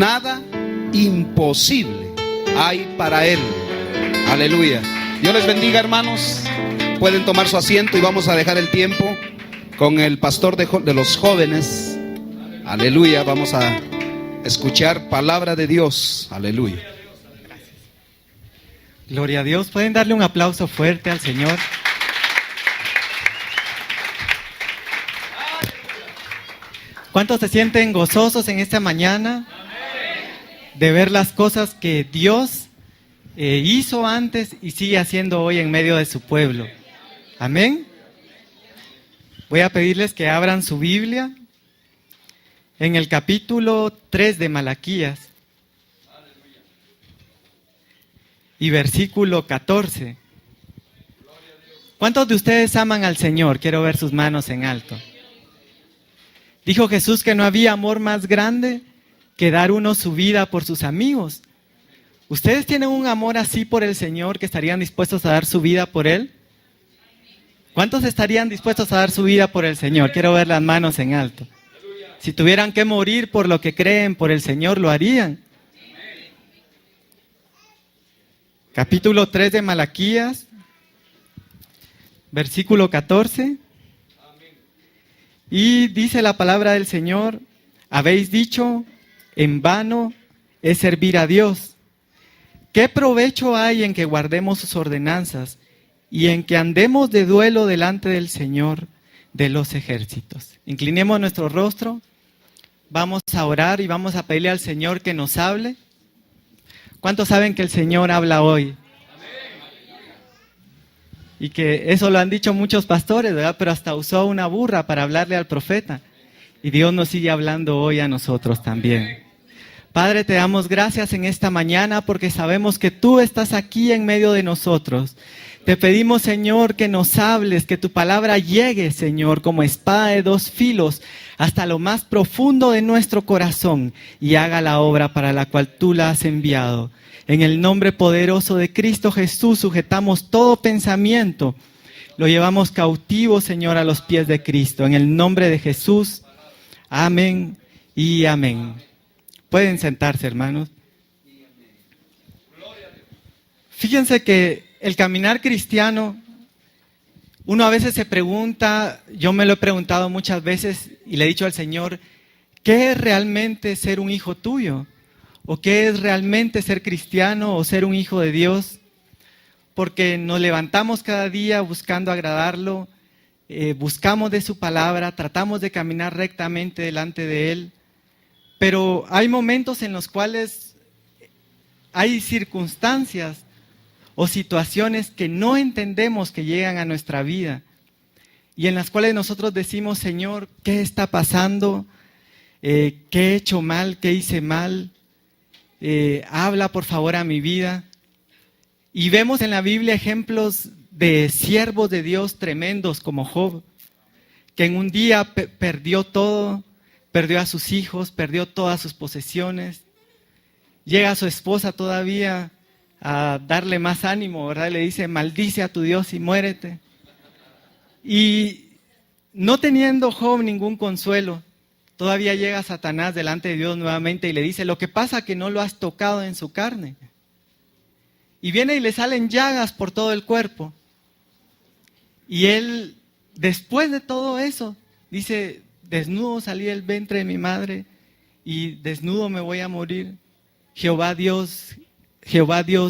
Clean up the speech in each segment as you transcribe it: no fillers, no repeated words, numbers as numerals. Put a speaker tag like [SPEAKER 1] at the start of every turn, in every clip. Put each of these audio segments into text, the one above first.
[SPEAKER 1] Nada imposible hay para Él. Aleluya. Dios les bendiga, hermanos. Pueden tomar su asiento y vamos a dejar el tiempo con el pastor de los jóvenes. Aleluya. Vamos a escuchar palabra de Dios. Aleluya.
[SPEAKER 2] Gloria a Dios. ¿Pueden darle un aplauso fuerte al Señor? ¿Cuántos se sienten gozosos en esta mañana de ver las cosas que Dios hizo antes y sigue haciendo hoy en medio de su pueblo? Amén. Voy a pedirles que abran su Biblia en el capítulo 3 de Malaquías y versículo 14. ¿Cuántos de ustedes aman al Señor? Quiero ver sus manos en alto. Dijo Jesús que no había amor más grande que dar uno su vida por sus amigos. ¿Ustedes tienen un amor así por el Señor que estarían dispuestos a dar su vida por Él? ¿Cuántos estarían dispuestos a dar su vida por el Señor? Quiero ver las manos en alto. Si tuvieran que morir por lo que creen por el Señor, ¿lo harían? Capítulo 3 de Malaquías, versículo 14. Y dice la palabra del Señor: habéis dicho, en vano es servir a Dios. ¿Qué provecho hay en que guardemos sus ordenanzas y en que andemos de duelo delante del Señor de los ejércitos? Inclinemos nuestro rostro, vamos a orar y vamos a pedirle al Señor que nos hable. ¿Cuántos saben que el Señor habla hoy? Y que eso lo han dicho muchos pastores, ¿verdad? Pero hasta usó una burra para hablarle al profeta. Y Dios nos sigue hablando hoy a nosotros también. Padre, te damos gracias en esta mañana porque sabemos que tú estás aquí en medio de nosotros. Te pedimos, Señor, que nos hables, que tu palabra llegue, Señor, como espada de dos filos hasta lo más profundo de nuestro corazón y haga la obra para la cual tú la has enviado. En el nombre poderoso de Cristo Jesús sujetamos todo pensamiento, lo llevamos cautivo, Señor, a los pies de Cristo. En el nombre de Jesús, amén y amén. Pueden sentarse, hermanos. Fíjense que el caminar cristiano, uno a veces se pregunta, yo me lo he preguntado muchas veces y le he dicho al Señor, ¿qué es realmente ser un hijo tuyo? ¿O qué es realmente ser cristiano o ser un hijo de Dios? Porque nos levantamos cada día buscando agradarlo, buscamos de su palabra, tratamos de caminar rectamente delante de Él, pero hay momentos en los cuales hay circunstancias o situaciones que no entendemos que llegan a nuestra vida y en las cuales nosotros decimos, Señor, ¿qué está pasando? ¿Qué he hecho mal? ¿Qué hice mal? Habla por favor a mi vida. Y vemos en la Biblia ejemplos de siervos de Dios tremendos como Job, que en un día perdió todo, perdió a sus hijos, perdió todas sus posesiones. Llega a su esposa todavía a darle más ánimo, ¿verdad? Le dice, maldice a tu Dios y muérete. Y no teniendo Job ningún consuelo, todavía llega Satanás delante de Dios nuevamente y le dice, lo que pasa es que no lo has tocado en su carne. Y viene y le salen llagas por todo el cuerpo. Y él, después de todo eso, dice, desnudo salí del vientre de mi madre y desnudo me voy a morir. Jehová Dios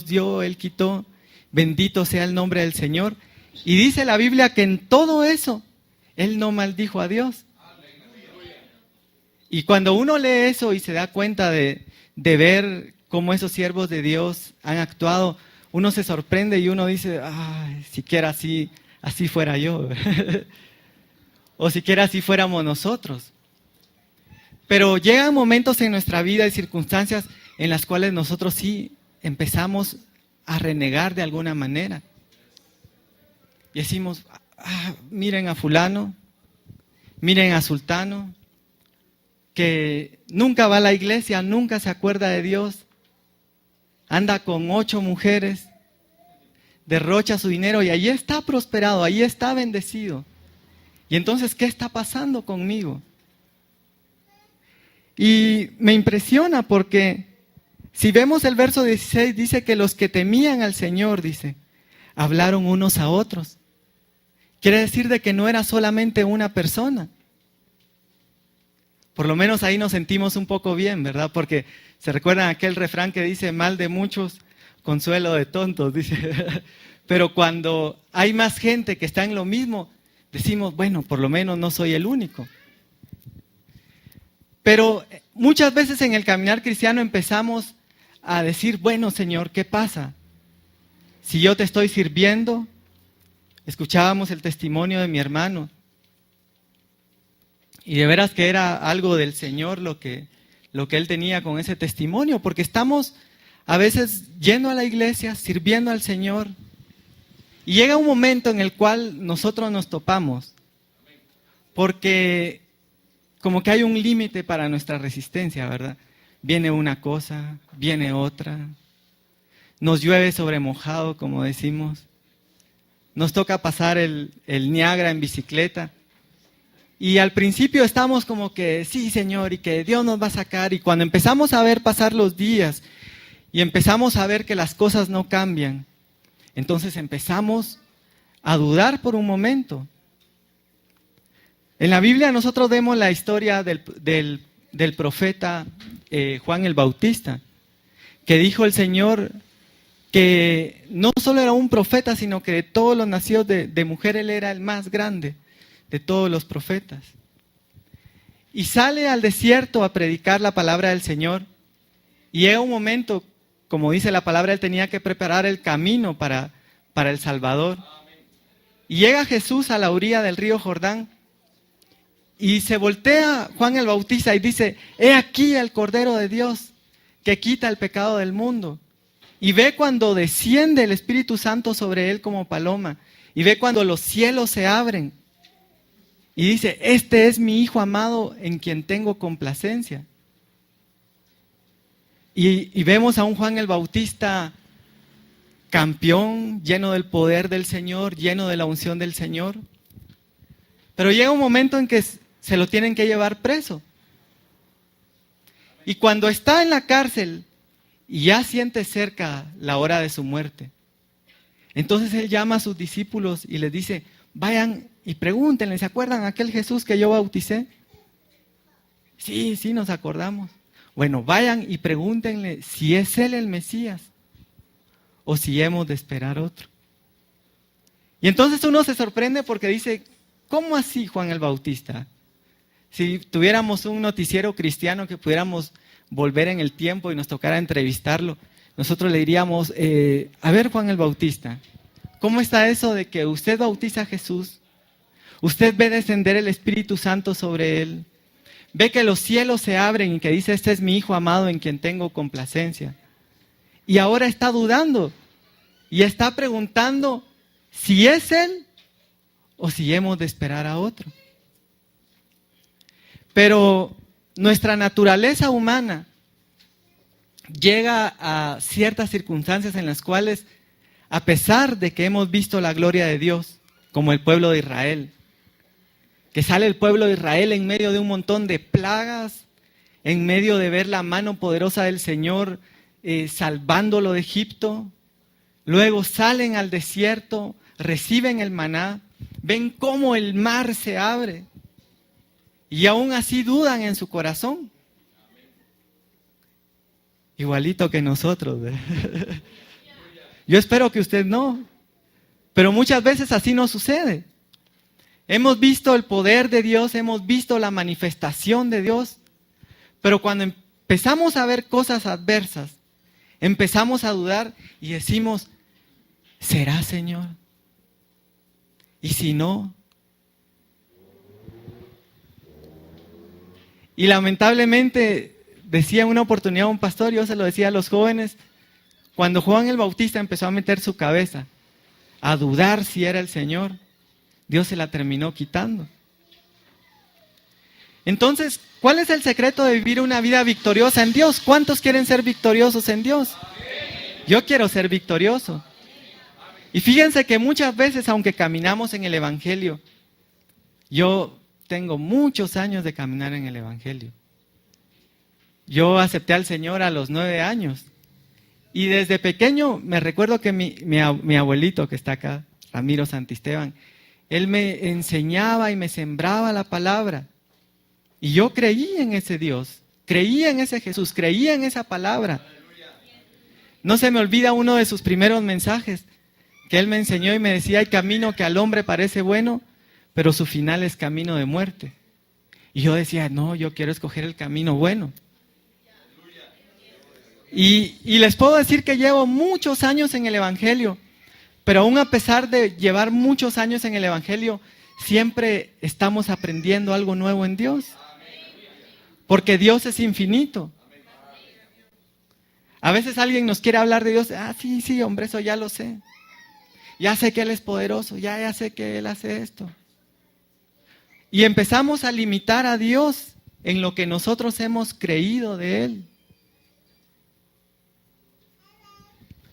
[SPEAKER 2] dio, Él quitó, bendito sea el nombre del Señor. Y dice la Biblia que en todo eso, Él no maldijo a Dios. Y cuando uno lee eso y se da cuenta de ver cómo esos siervos de Dios han actuado, uno se sorprende y uno dice, ay, siquiera así fuera yo. O siquiera así fuéramos nosotros. Pero llegan momentos en nuestra vida y circunstancias en las cuales nosotros sí empezamos a renegar de alguna manera. Y decimos, miren a fulano, miren a sultano, que nunca va a la iglesia, nunca se acuerda de Dios, anda con 8 mujeres, derrocha su dinero y ahí está prosperado, ahí está bendecido. Y entonces, ¿qué está pasando conmigo? Y me impresiona porque si vemos el verso 16, dice que los que temían al Señor, dice, hablaron unos a otros. Quiere decir de que no era solamente una persona. Por lo menos ahí nos sentimos un poco bien, ¿verdad? Porque se recuerdan aquel refrán que dice, mal de muchos, consuelo de tontos, dice. Pero cuando hay más gente que está en lo mismo, decimos, bueno, por lo menos no soy el único. Pero muchas veces en el caminar cristiano empezamos a decir, bueno, Señor, ¿qué pasa? Si yo te estoy sirviendo, escuchábamos el testimonio de mi hermano, y de veras que era algo del Señor lo que él tenía con ese testimonio, porque estamos a veces yendo a la iglesia, sirviendo al Señor, y llega un momento en el cual nosotros nos topamos, porque como que hay un límite para nuestra resistencia, ¿verdad? Viene una cosa, viene otra, nos llueve sobre mojado, como decimos, nos toca pasar el Niágara en bicicleta, y al principio estamos como que, sí, Señor, y que Dios nos va a sacar, y cuando empezamos a ver pasar los días, y empezamos a ver que las cosas no cambian, entonces empezamos a dudar por un momento. En la Biblia nosotros vemos la historia del profeta Juan el Bautista, que dijo el Señor que no solo era un profeta, sino que de todos los nacidos de mujer él era el más grande de todos los profetas. Y sale al desierto a predicar la palabra del Señor, y llega un momento, como dice la palabra, él tenía que preparar el camino para el Salvador. Y llega Jesús a la orilla del río Jordán, y se voltea Juan el Bautista y dice, he aquí el Cordero de Dios que quita el pecado del mundo. Y ve cuando desciende el Espíritu Santo sobre él como paloma, y ve cuando los cielos se abren, y dice, este es mi Hijo amado en quien tengo complacencia. Y vemos a un Juan el Bautista campeón, lleno del poder del Señor, lleno de la unción del Señor. Pero llega un momento en que se lo tienen que llevar preso. Y cuando está en la cárcel y ya siente cerca la hora de su muerte, entonces él llama a sus discípulos y les dice, vayan y pregúntenle, ¿se acuerdan aquel Jesús que yo bauticé? Sí, nos acordamos. Bueno, vayan y pregúntenle si es él el Mesías o si hemos de esperar otro. Y entonces uno se sorprende porque dice, ¿cómo así Juan el Bautista? Si tuviéramos un noticiero cristiano que pudiéramos volver en el tiempo y nos tocara entrevistarlo, nosotros le diríamos, a ver Juan el Bautista, ¿cómo está eso de que usted bautiza a Jesús? Usted ve descender el Espíritu Santo sobre él, ve que los cielos se abren y que dice, este es mi Hijo amado en quien tengo complacencia. Y ahora está dudando y está preguntando si es él o si hemos de esperar a otro. Pero nuestra naturaleza humana llega a ciertas circunstancias en las cuales, a pesar de que hemos visto la gloria de Dios, como el pueblo de Israel, que sale el pueblo de Israel en medio de un montón de plagas, en medio de ver la mano poderosa del Señor salvándolo de Egipto, luego salen al desierto, reciben el maná, ven cómo el mar se abre, y aún así dudan en su corazón. Igualito que nosotros. Yo espero que usted no, pero muchas veces así nos sucede. Hemos visto el poder de Dios, hemos visto la manifestación de Dios, pero cuando empezamos a ver cosas adversas, empezamos a dudar y decimos, ¿será, Señor? ¿Y si no? Y lamentablemente, decía en una oportunidad un pastor, yo se lo decía a los jóvenes, cuando Juan el Bautista empezó a meter su cabeza, a dudar si era el Señor, Dios se la terminó quitando. Entonces, ¿cuál es el secreto de vivir una vida victoriosa en Dios? ¿Cuántos quieren ser victoriosos en Dios? Yo quiero ser victorioso. Y fíjense que muchas veces, aunque caminamos en el Evangelio, yo tengo muchos años de caminar en el Evangelio. Yo acepté al Señor a los 9 años. Y desde pequeño me recuerdo que mi abuelito que está acá, Ramiro Santisteban, él me enseñaba y me sembraba la palabra. Y yo creí en ese Dios, creía en ese Jesús, creía en esa palabra. No se me olvida uno de sus primeros mensajes que él me enseñó y me decía: hay camino que al hombre parece bueno, pero su final es camino de muerte. Y yo decía: no, yo quiero escoger el camino bueno. Y les puedo decir que llevo muchos años en el Evangelio, pero aún a pesar de llevar muchos años en el Evangelio, siempre estamos aprendiendo algo nuevo en Dios. Porque Dios es infinito. A veces alguien nos quiere hablar de Dios. Sí, hombre, eso ya lo sé. Ya sé que Él es poderoso, ya sé que Él hace esto. Y empezamos a limitar a Dios en lo que nosotros hemos creído de Él.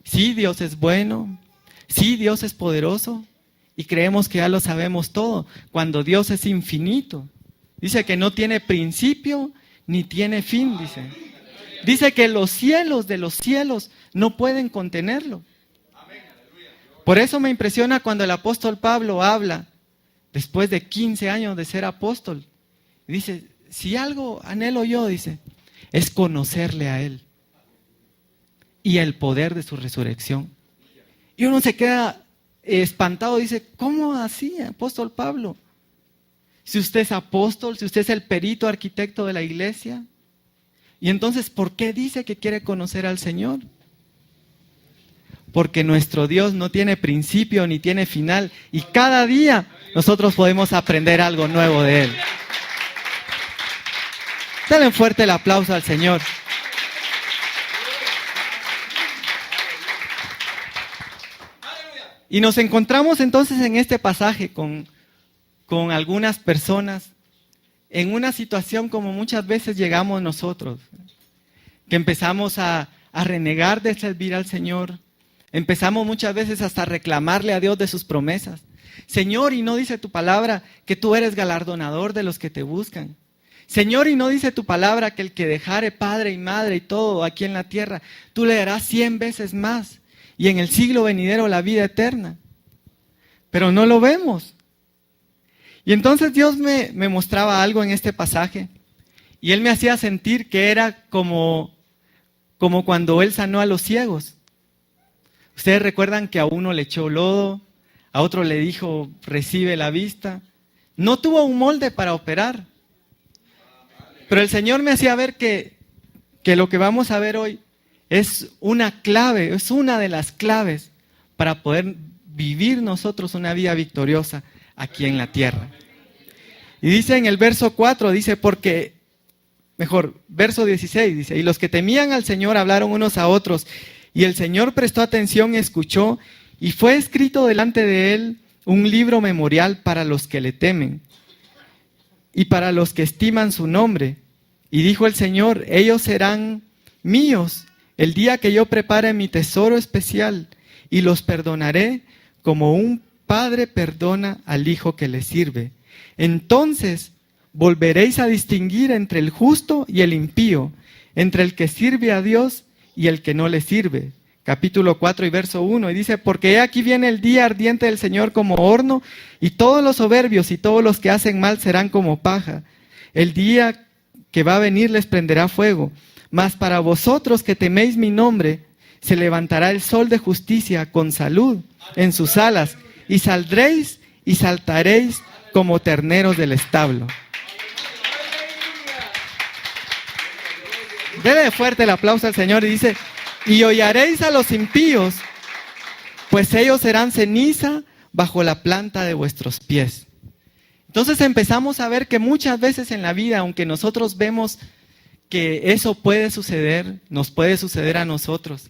[SPEAKER 2] Sí, Dios es bueno. Sí, Dios es poderoso. Y creemos que ya lo sabemos todo, cuando Dios es infinito. Dice que no tiene principio ni tiene fin, dice. Dice que los cielos de los cielos no pueden contenerlo. Por eso me impresiona cuando el apóstol Pablo habla, después de 15 años de ser apóstol. Dice: si algo anhelo yo, dice, es conocerle a Él y el poder de su resurrección. Y uno se queda espantado, dice: ¿cómo así, apóstol Pablo? Si usted es apóstol, si usted es el perito arquitecto de la iglesia. Y entonces, ¿por qué dice que quiere conocer al Señor? Porque nuestro Dios no tiene principio ni tiene final. Y cada día nosotros podemos aprender algo nuevo de Él. Denle fuerte el aplauso al Señor. Y nos encontramos entonces en este pasaje con algunas personas en una situación como muchas veces llegamos nosotros, que empezamos a renegar de servir al Señor, empezamos muchas veces hasta a reclamarle a Dios de sus promesas. Señor, ¿y no dice tu palabra que tú eres galardonador de los que te buscan? Señor, ¿y no dice tu palabra que el que dejare padre y madre y todo aquí en la tierra, tú le darás 100 veces más? Y en el siglo venidero la vida eterna. Pero no lo vemos. Y entonces Dios me mostraba algo en este pasaje. Y Él me hacía sentir que era como cuando Él sanó a los ciegos. Ustedes recuerdan que a uno le echó lodo, a otro le dijo: recibe la vista. No tuvo un molde para operar. Pero el Señor me hacía ver que lo que vamos a ver hoy es una clave, es una de las claves para poder vivir nosotros una vida victoriosa aquí en la tierra. Y dice en el verso 4, dice, verso 16, dice: y los que temían al Señor hablaron unos a otros, y el Señor prestó atención y escuchó, y fue escrito delante de Él un libro memorial para los que le temen, y para los que estiman su nombre. Y dijo el Señor: ellos serán míos el día que yo prepare mi tesoro especial, y los perdonaré como un padre perdona al hijo que le sirve. Entonces volveréis a distinguir entre el justo y el impío, entre el que sirve a Dios y el que no le sirve. Capítulo 4 y verso 1, y dice: porque he aquí viene el día ardiente del Señor como horno, y todos los soberbios y todos los que hacen mal serán como paja. El día que va a venir les prenderá fuego. Mas para vosotros que teméis mi nombre, se levantará el sol de justicia con salud en sus alas, y saldréis y saltaréis como terneros del establo. Dele fuerte el aplauso al Señor. Y dice: y hollaréis a los impíos, pues ellos serán ceniza bajo la planta de vuestros pies. Entonces empezamos a ver que muchas veces en la vida, aunque nosotros vemos que eso puede suceder, nos puede suceder a nosotros,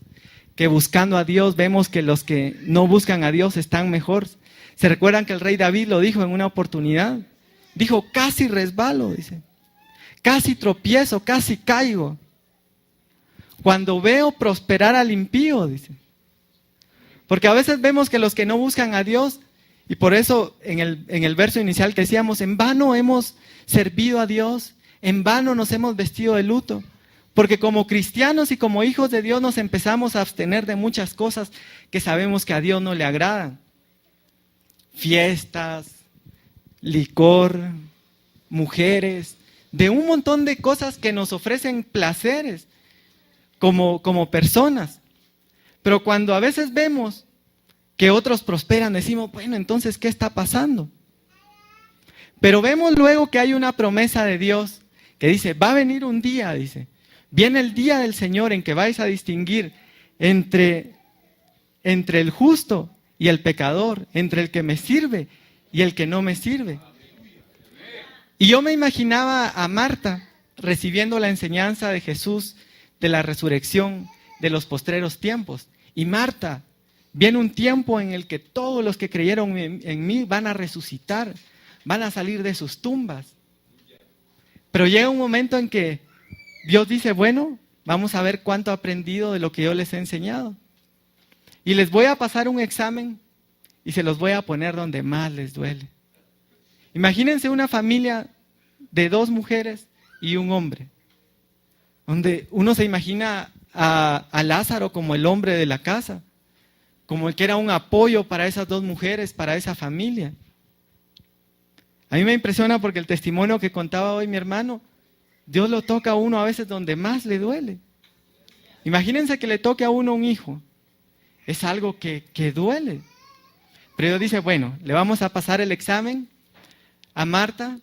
[SPEAKER 2] que buscando a Dios vemos que los que no buscan a Dios están mejor. ¿Se recuerdan que el rey David lo dijo en una oportunidad? Dijo: casi resbalo, dice. Casi tropiezo, casi caigo. Cuando veo prosperar al impío, dice. Porque a veces vemos que los que no buscan a Dios, y por eso en el verso inicial que decíamos, en vano hemos servido a Dios, en vano nos hemos vestido de luto, Porque como cristianos y como hijos de Dios nos empezamos a abstener de muchas cosas que sabemos que a Dios no le agradan. Fiestas, licor, mujeres, de un montón de cosas que nos ofrecen placeres como personas. Pero cuando a veces vemos que otros prosperan, decimos, bueno, entonces, ¿qué está pasando? Pero vemos luego que hay una promesa de Dios que dice, va a venir un día, dice, viene el día del Señor en que vais a distinguir entre el justo y el pecador, entre el que me sirve y el que no me sirve. Y yo me imaginaba a Marta recibiendo la enseñanza de Jesús de la resurrección de los postreros tiempos. Y Marta, viene un tiempo en el que todos los que creyeron en mí van a resucitar, van a salir de sus tumbas. Pero llega un momento en que Dios dice, bueno, vamos a ver cuánto he aprendido de lo que yo les he enseñado. Y les voy a pasar un examen y se los voy a poner donde más les duele. Imagínense una familia de 2 mujeres y un hombre, donde uno se imagina a Lázaro como el hombre de la casa, como el que era un apoyo para esas 2 mujeres, para esa familia. A mí me impresiona porque el testimonio que contaba hoy mi hermano, Dios lo toca a uno a veces donde más le duele. Imagínense que le toque a uno un hijo. Es algo que duele. Pero Dios dice, bueno, le vamos a pasar el examen a Marta,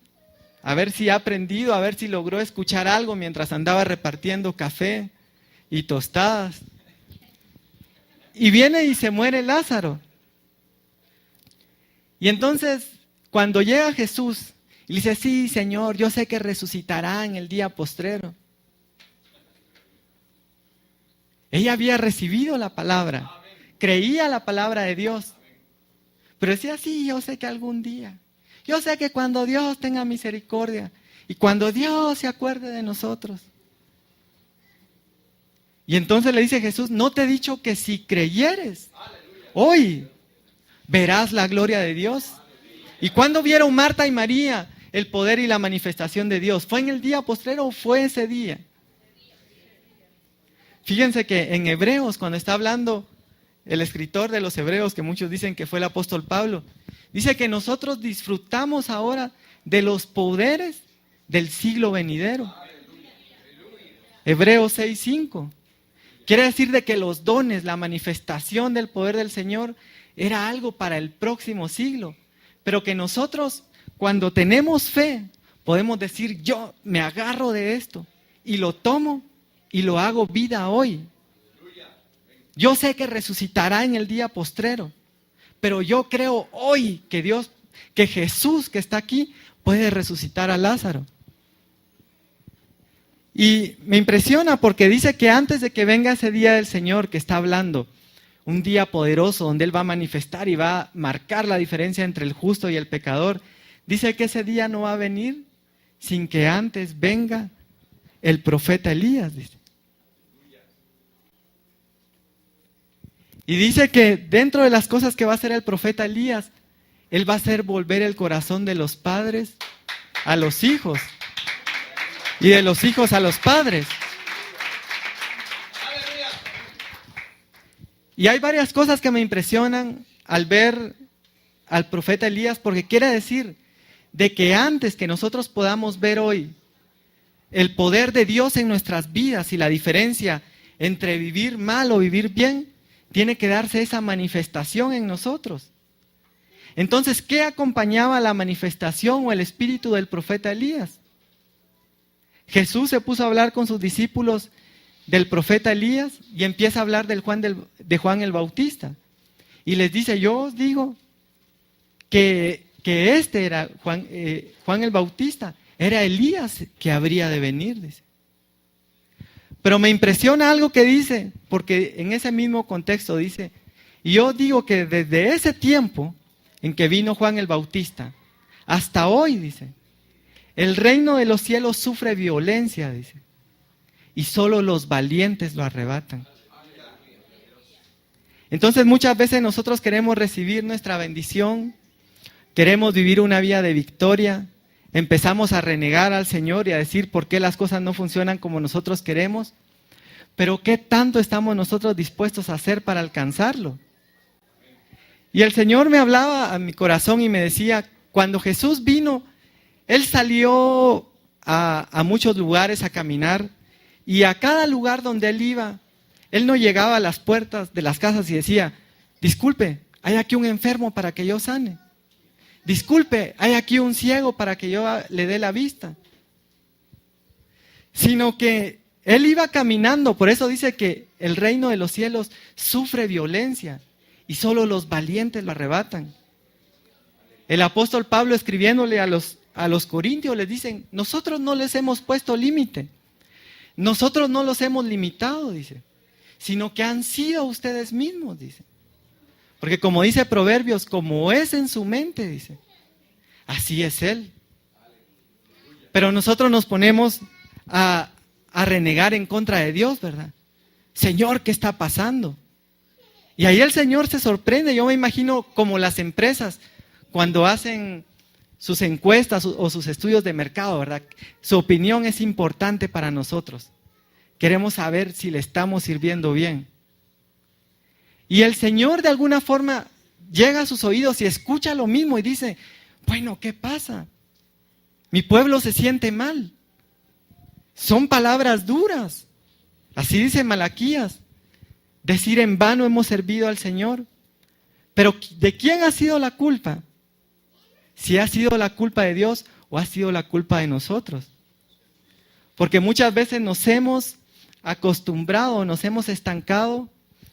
[SPEAKER 2] a ver si ha aprendido, a ver si logró escuchar algo mientras andaba repartiendo café y tostadas. Y viene y se muere Lázaro. Y entonces, cuando llega Jesús, y dice, sí, Señor, yo sé que resucitará en el día postrero. Ella había recibido la palabra, creía la palabra de Dios, pero decía, sí, yo sé que algún día, yo sé que cuando Dios tenga misericordia y cuando Dios se acuerde de nosotros. Y entonces le dice Jesús, ¿no te he dicho que si creyeres, hoy verás la gloria de Dios? ¿Y cuándo vieron Marta y María el poder y la manifestación de Dios? ¿Fue en el día postrero o fue ese día? Fíjense que en Hebreos, cuando está hablando el escritor de los Hebreos, que muchos dicen que fue el apóstol Pablo, dice que nosotros disfrutamos ahora de los poderes del siglo venidero. Hebreos 6:5. Quiere decir de que los dones, la manifestación del poder del Señor era algo para el próximo siglo. Pero que nosotros, cuando tenemos fe, podemos decir, yo me agarro de esto y lo tomo y lo hago vida hoy. Yo sé que resucitará en el día postrero, pero yo creo hoy que Jesús que está aquí puede resucitar a Lázaro. Y me impresiona porque dice que antes de que venga ese día del Señor que está hablando, un día poderoso donde Él va a manifestar y va a marcar la diferencia entre el justo y el pecador, dice que ese día no va a venir sin que antes venga el profeta Elías, dice. Y dice que dentro de las cosas que va a hacer el profeta Elías, él va a hacer volver el corazón de los padres a los hijos y de los hijos a los padres. Y hay varias cosas que me impresionan al ver al profeta Elías, porque quiere decir de que antes que nosotros podamos ver hoy el poder de Dios en nuestras vidas y la diferencia entre vivir mal o vivir bien, tiene que darse esa manifestación en nosotros. Entonces, ¿qué acompañaba la manifestación o el espíritu del profeta Elías? Jesús se puso a hablar con sus discípulos del profeta Elías y empieza a hablar de Juan el Bautista. Y les dice, yo os digo que este era Juan el Bautista, era Elías que habría de venir, dice. Pero me impresiona algo que dice, porque en ese mismo contexto dice, y yo digo que desde ese tiempo en que vino Juan el Bautista, hasta hoy, dice, el reino de los cielos sufre violencia, dice, y solo los valientes lo arrebatan. Entonces muchas veces nosotros queremos recibir nuestra bendición, queremos vivir una vida de victoria empezamos a renegar al Señor y a decir por qué las cosas no funcionan como nosotros queremos, pero ¿qué tanto estamos nosotros dispuestos a hacer para alcanzarlo? Y el Señor me hablaba a mi corazón y me decía, cuando Jesús vino, Él salió a muchos lugares a caminar, y a cada lugar donde Él iba, Él no llegaba a las puertas de las casas y decía, disculpe, hay aquí un enfermo para que yo sane. Disculpe, hay aquí un ciego para que yo le dé la vista. Sino que Él iba caminando, por eso dice que el reino de los cielos sufre violencia y solo los valientes lo arrebatan. El apóstol Pablo, escribiéndole a los corintios, les dicen, nosotros no les hemos puesto límite, nosotros no los hemos limitado, dice, sino que han sido ustedes mismos, dice. Porque como dice Proverbios, como es en su mente, dice, así es Él. Pero nosotros nos ponemos a renegar en contra de Dios, ¿verdad? Señor, ¿qué está pasando? Y ahí el Señor se sorprende. Yo me imagino como las empresas cuando hacen sus encuestas o sus estudios de mercado, ¿verdad? Su opinión es importante para nosotros. Queremos saber si le estamos sirviendo bien. Y el Señor de alguna forma llega a sus oídos y escucha lo mismo y dice, bueno, ¿qué pasa? Mi pueblo se siente mal. Son palabras duras. Así dice Malaquías. Decir en vano hemos servido al Señor. Pero ¿de quién ha sido la culpa? Si ha sido la culpa de Dios o ha sido la culpa de nosotros. Porque muchas veces nos hemos acostumbrado, nos hemos estancado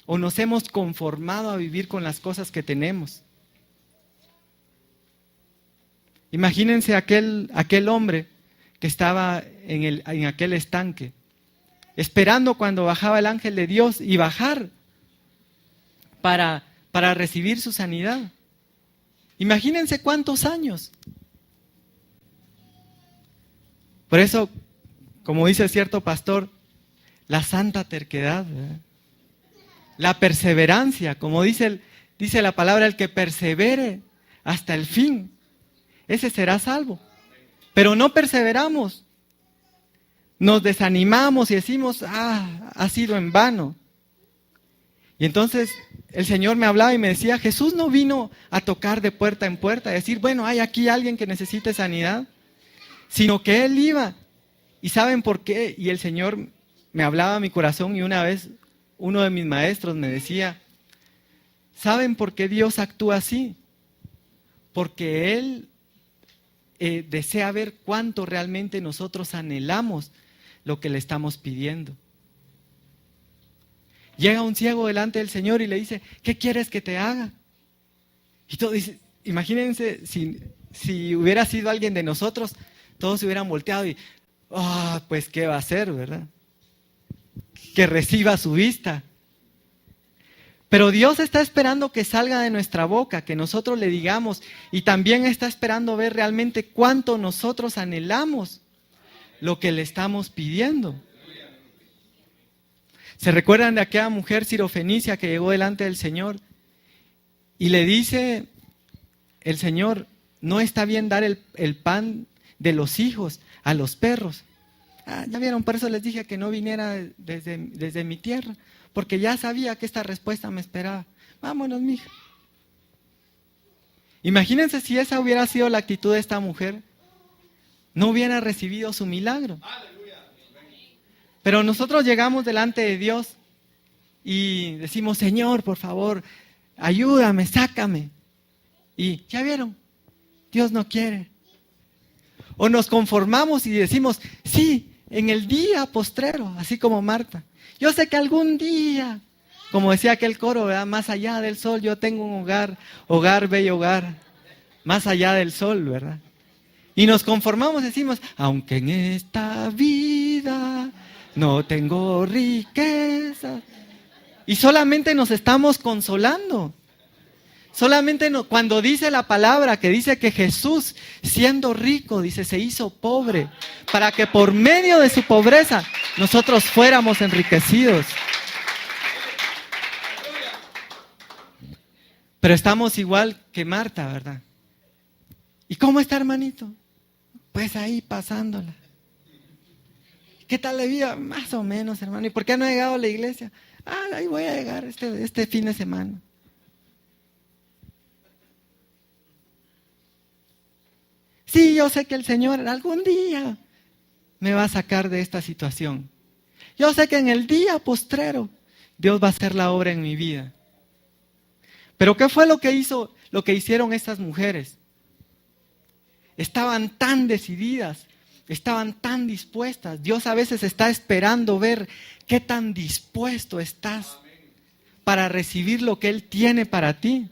[SPEAKER 2] o nos hemos conformado a vivir con las cosas que tenemos. Imagínense aquel hombre que estaba en aquel estanque, esperando cuando bajaba el ángel de Dios y bajar para recibir su sanidad. Imagínense cuántos años. Por eso, como dice cierto pastor, la santa terquedad, ¿verdad? La perseverancia, como dice la palabra, el que persevere hasta el fin, ese será salvo. Pero no perseveramos, nos desanimamos y decimos, ha sido en vano. Y entonces el Señor me hablaba y me decía, Jesús no vino a tocar de puerta en puerta, a decir, bueno, hay aquí alguien que necesite sanidad, sino que Él iba. ¿Y saben por qué? Y el Señor me hablaba a mi corazón y una vez uno de mis maestros me decía, ¿saben por qué Dios actúa así? Porque Él desea ver cuánto realmente nosotros anhelamos lo que le estamos pidiendo. Llega un ciego delante del Señor y le dice, ¿qué quieres que te haga? Y todos dicen, imagínense si hubiera sido alguien de nosotros, todos se hubieran volteado y, pues ¿qué va a hacer, verdad? Que reciba su vista. Pero Dios está esperando que salga de nuestra boca, que nosotros le digamos, y también está esperando ver realmente cuánto nosotros anhelamos lo que le estamos pidiendo. ¿Se recuerdan de aquella mujer sirofenicia que llegó delante del Señor? Y le dice el Señor, no está bien dar el pan de los hijos a los perros. Ya vieron, por eso les dije que no viniera desde mi tierra, porque ya sabía que esta respuesta me esperaba. Vámonos, mija. Imagínense si esa hubiera sido la actitud de esta mujer, no hubiera recibido su milagro. Pero nosotros llegamos delante de Dios y decimos, Señor, por favor, ayúdame, sácame. Y ya vieron, Dios no quiere. O nos conformamos y decimos, sí, en el día postrero, así como Marta. Yo sé que algún día, como decía aquel coro, ¿verdad? Más allá del sol, yo tengo un hogar, bello hogar, más allá del sol, ¿verdad? Y nos conformamos, decimos, aunque en esta vida no tengo riqueza. Y solamente nos estamos consolando. Solamente cuando dice la palabra que dice que Jesús, siendo rico, dice, se hizo pobre, para que por medio de su pobreza nosotros fuéramos enriquecidos. Pero estamos igual que Marta, ¿verdad? ¿Y cómo está, hermanito? Pues ahí pasándola. ¿Qué tal la vida? Más o menos, hermano. ¿Y por qué no he llegado a la iglesia? Ahí voy a llegar este fin de semana. Sí, yo sé que el Señor algún día me va a sacar de esta situación. Yo sé que en el día postrero Dios va a hacer la obra en mi vida. Pero ¿qué fue lo que hicieron estas mujeres? Estaban tan decididas, estaban tan dispuestas. Dios a veces está esperando ver qué tan dispuesto estás para recibir lo que Él tiene para ti.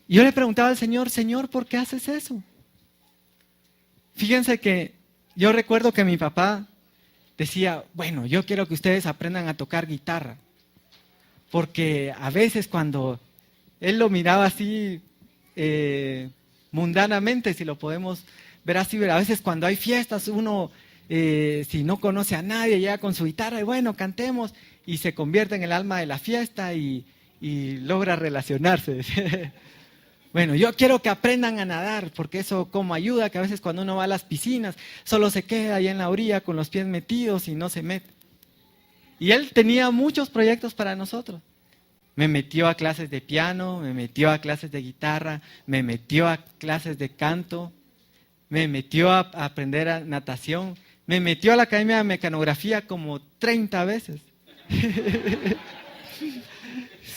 [SPEAKER 2] Yo le preguntaba al Señor, Señor, ¿por qué haces eso? Fíjense que yo recuerdo que mi papá decía, bueno, yo quiero que ustedes aprendan a tocar guitarra. Porque a veces cuando él lo miraba así mundanamente, si lo podemos ver así, a veces cuando hay fiestas uno, si no conoce a nadie, llega con su guitarra y bueno, cantemos, y se convierte en el alma de la fiesta y logra relacionarse. Bueno, yo quiero que aprendan a nadar, porque eso como ayuda, que a veces cuando uno va a las piscinas, solo se queda ahí en la orilla con los pies metidos y no se mete. Y él tenía muchos proyectos para nosotros. Me metió a clases de piano, me metió a clases de guitarra, me metió a clases de canto, me metió a aprender a natación, me metió a la academia de mecanografía como 30 veces.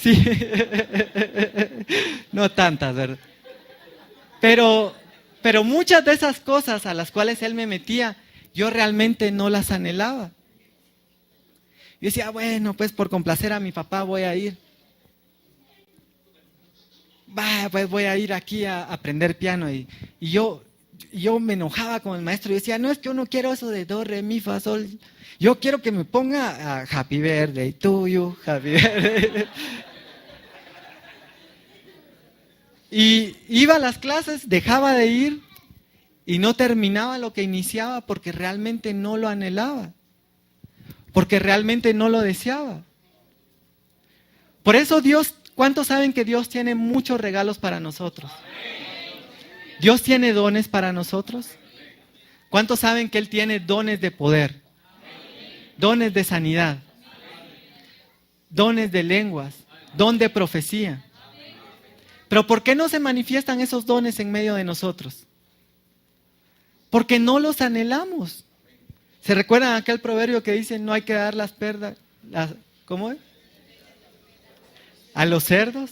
[SPEAKER 2] Sí, no tantas, ¿verdad? Pero muchas de esas cosas a las cuales él me metía, yo realmente no las anhelaba. Yo decía, bueno, pues por complacer a mi papá voy a ir. Pues voy a ir aquí a aprender piano. Y yo me enojaba con el maestro. Yo decía, no, es que yo no quiero eso de do, re, mi, fa, sol. Yo quiero que me ponga a Happy Birthday to you, Happy Birthday. Y iba a las clases, dejaba de ir y no terminaba lo que iniciaba porque realmente no lo anhelaba. Porque realmente no lo deseaba. Por eso Dios, ¿cuántos saben que Dios tiene muchos regalos para nosotros? Dios tiene dones para nosotros. ¿Cuántos saben que Él tiene dones de poder? Dones de sanidad. Dones de lenguas. Don de profecía. Pero ¿por qué no se manifiestan esos dones en medio de nosotros? Porque no los anhelamos. ¿Se recuerdan aquel proverbio que dice no hay que dar las perlas, ¿cómo es? A los cerdos?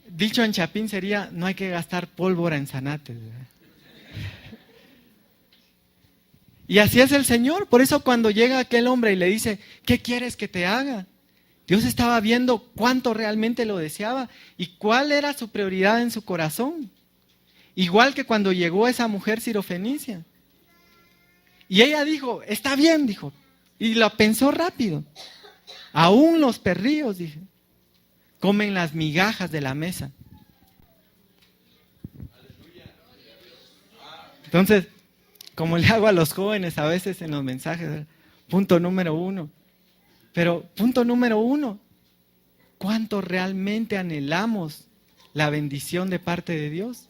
[SPEAKER 2] Dicho en Chapín sería no hay que gastar pólvora en zanates, ¿verdad? Y así es el Señor. Por eso cuando llega aquel hombre y le dice, ¿qué quieres que te haga? Dios estaba viendo cuánto realmente lo deseaba y cuál era su prioridad en su corazón. Igual que cuando llegó esa mujer sirofenicia. Y ella dijo, está bien, dijo. Y lo pensó rápido. Aún los perrillos, dije, comen las migajas de la mesa. Entonces, como le hago a los jóvenes a veces en los mensajes, punto número 1. Pero punto número 1, ¿cuánto realmente anhelamos la bendición de parte de Dios?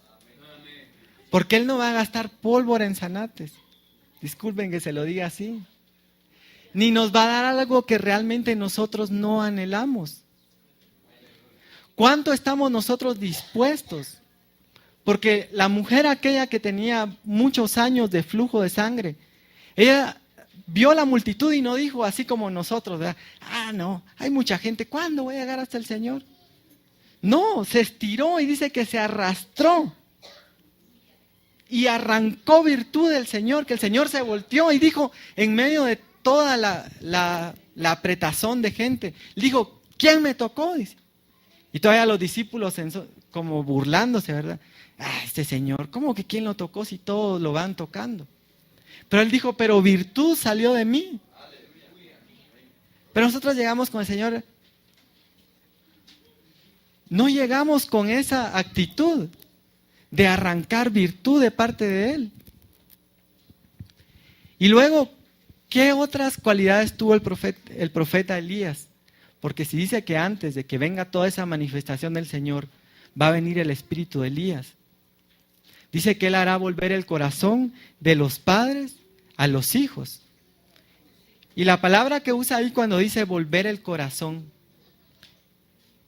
[SPEAKER 2] Porque Él no va a gastar pólvora en zanates. Disculpen que se lo diga así. Ni nos va a dar algo que realmente nosotros no anhelamos. ¿Cuánto estamos nosotros dispuestos? Porque la mujer aquella que tenía muchos años de flujo de sangre, ella vio la multitud y no dijo así como nosotros, ¿verdad? No, hay mucha gente, ¿cuándo voy a llegar hasta el Señor? No, se estiró y dice que se arrastró y arrancó virtud del Señor, que el Señor se volteó y dijo en medio de toda la apretazón de gente, dijo, ¿quién me tocó? Dice. Y todavía los discípulos como burlándose, ¿verdad? Este Señor, ¿cómo que quién lo tocó si todos lo van tocando? Pero Él dijo, pero virtud salió de mí. Pero nosotros llegamos con el Señor, no llegamos con esa actitud de arrancar virtud de parte de Él. Y luego, ¿qué otras cualidades tuvo el profeta Elías? Porque si dice que antes de que venga toda esa manifestación del Señor, va a venir el espíritu de Elías. Dice que Él hará volver el corazón de los padres a los hijos. Y la palabra que usa ahí cuando dice volver el corazón,